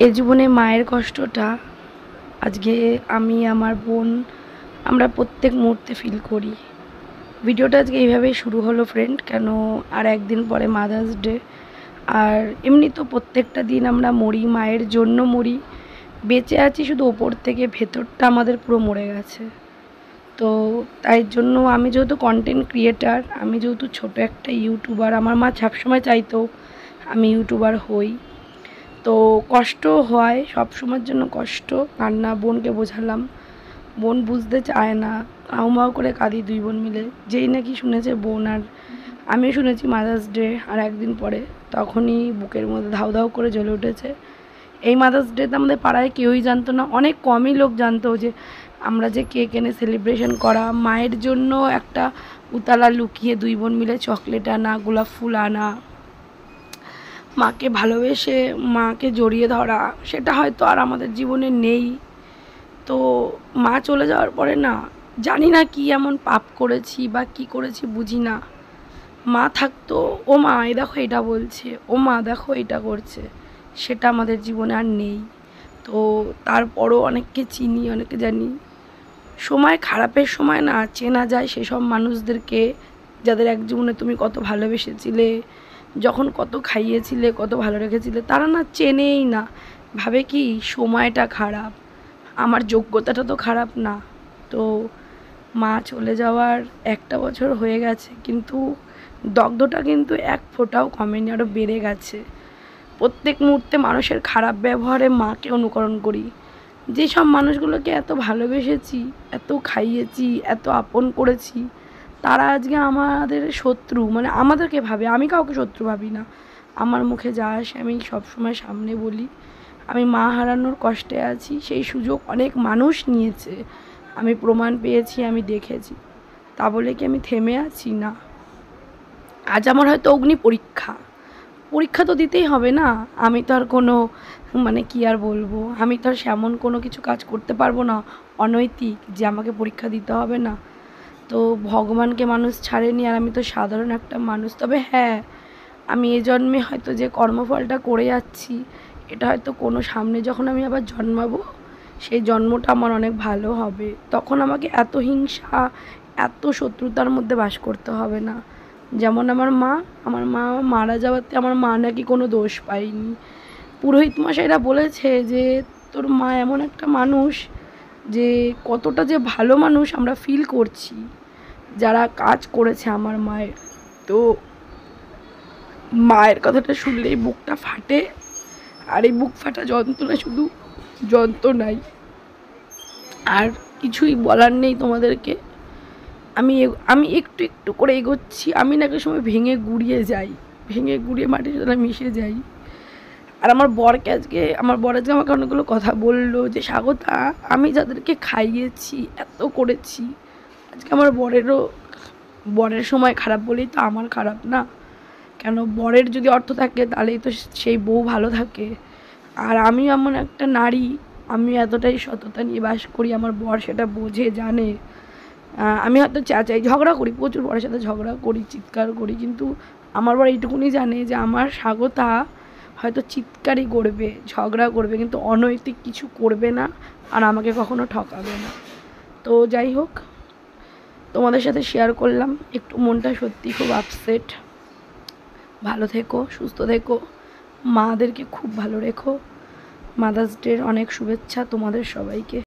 এ জীবনে মায়ের কষ্টটা আজকে আমি আমার বোন আমরা প্রত্যেক মুহূর্তে ফিল করি। ভিডিওটা আজকে এইভাবেই শুরু হলো ফ্রেন্ড, কেন আর একদিন পরে মাদার্স ডে। আর এমনি তো প্রত্যেকটা দিন আমরা মরি, মায়ের জন্য মরি। বেঁচে আছি শুধু ওপর থেকে, ভেতরটা আমাদের পুরো মরে গেছে। তো তাই জন্য আমি যেহেতু কন্টেন্ট ক্রিয়েটার, আমি যেহেতু ছোটো একটা ইউটিউবার, আমার মা সবসময় চাইতো আমি ইউটিউবার হই। তো কষ্ট হয়, সব সময়ের জন্য কষ্ট। কান্না বোনকে বোঝালাম, বোন বুঝতে চায় না, হাউমাউ করে কাঁদি দুই বোন মিলে। যেই নাকি শুনেছে বোন আর আমিও শুনেছি মাদার্স ডে আর একদিন পরে, তখনই বুকের মধ্যে ধাউ ধাউ করে জ্বলে উঠেছে। এই মাদার্স ডেতে আমাদের পাড়ায় কেউই জানতো না, অনেক কমই লোক জানতো যে আমরা যে কেক এনে সেলিব্রেশন করা, মায়ের জন্য একটা উতালা লুকিয়ে দুই বোন মিলে চকলেট আনা, গোলাপ ফুল আনা, মাকে ভালোবেসে মাকে জড়িয়ে ধরা, সেটা হয়তো আর আমাদের জীবনে নেই। তো মা চলে যাওয়ার পরে না জানি না কি এমন পাপ করেছি বা কি করেছি বুঝি না, মা থাকতো ও মা এই দেখো এটা বলছে, ও মা দেখো এটা করছে, সেটা আমাদের জীবনে আর নেই। তো তারপরও অনেককে চিনি, অনেকে জানি। সময় খারাপের সময় না চেনা যায় সেসব মানুষদেরকে, যাদের এক জীবনে তুমি কত ভালোবেসেছিলে, যখন কত খাইয়েছিলে, কত ভালো রেখেছিলে, তারা না চেনেই না। ভাবে কি সময়টা খারাপ, আমার যোগ্যতাটা তো খারাপ না। তো মা চলে যাওয়ার 1টা বছর হয়ে গেছে, কিন্তু দগ্ধটা কিন্তু এক ফোঁটাও কমেনি, আরও বেড়ে গেছে। প্রত্যেক মুহূর্তে মানুষের খারাপ ব্যবহারে মাকে অনুকরণ করি। যেসব মানুষগুলোকে এত ভালোবেসেছি, এত খাইয়েছি, এত আপন করেছি, তারা আজকে আমাদের শত্রু, মানে আমাদেরকে ভাবে। আমি কাউকে শত্রু ভাবি না, আমার মুখে যা আসে আমি সবসময় সামনে বলি। আমি মা হারানোর কষ্টে আছি, সেই সুযোগ অনেক মানুষ নিয়েছে, আমি প্রমাণ পেয়েছি, আমি দেখেছি। তা বলে কি আমি থেমে আছি? না। আজ আমার হয়তো অগ্নি পরীক্ষা, পরীক্ষা তো দিতেই হবে না। আমি তো আর কোনো মানে কি আর বলবো, আমি তো আর সেমন কোনো কিছু কাজ করতে পারবো না অনৈতিক যে আমাকে পরীক্ষা দিতে হবে না। তো ভগবানকে মানুষ ছাড়েনি, আর আমি তো সাধারণ একটা মানুষ। তবে হ্যাঁ, আমি এ জন্মে হয়তো যে কর্মফলটা করে যাচ্ছি, এটা হয়তো কোনো সামনে যখন আমি আবার জন্মাবো, সেই জন্মটা আমার অনেক ভালো হবে। তখন আমাকে এত হিংসা, এত শত্রুতার মধ্যে বাস করতে হবে না। যেমন আমার মা মারা যাওয়াতে আমার মা নাকি কোনো দোষ পায়নি। পুরোহিত মশাইরা বলেছে যে তোর মা এমন একটা মানুষ, যে কতটা যে ভালো মানুষ আমরা ফিল করছি যারা কাজ করেছে আমার মায়ের। তো মায়ের কথাটা শুনলেই বুকটা ফাটে, আর এই বুক ফাটা যন্ত্রণা শুধু যন্ত্রণাই, আর কিছুই বলার নেই তোমাদেরকে। আমি একটু একটু করে এগোচ্ছি, আমি না একটা সময় ভেঙে গুড়িয়ে যাই, ভেঙে গুড়িয়ে মাটির সাথে মিশে যাই। আর আমার বর আজকে আমাকে অনেকগুলো কথা বললো যে স্বাগতা, আমি যাদেরকে খাইয়েছি, এত করেছি, আজকে আমার বরের সময় খারাপ বলেই তো আমার খারাপ না? কেন বরের যদি অর্থ থাকে তাহলেই তো সেই বউ ভালো থাকে। আর আমি এমন একটা নারী, আমি এতটাই সততা নিয়ে বাস করি, আমার বর সেটা বোঝে, জানে। আমি হয়তো চেঁচাই, ঝগড়া করি, প্রচুর বরের সাথে ঝগড়া করি, চিৎকার করি, কিন্তু আমার বর এইটুকুনি জানে যে আমার স্বাগতা হয়তো চিৎকারই করবে, ঝগড়া করবে, কিন্তু অনৈতিক কিছু করবে না, আর আমাকে কখনো ঠকাবে না। তো যাই হোক, তোমাদের সাথে শেয়ার করলাম, একটু মনটা সত্যি খুব আপসেট। ভালো থেকো, সুস্থ থেকো, মাদেরকে খুব ভালো রেখো। মাদার্স ডের অনেক শুভেচ্ছা তোমাদের সবাইকে।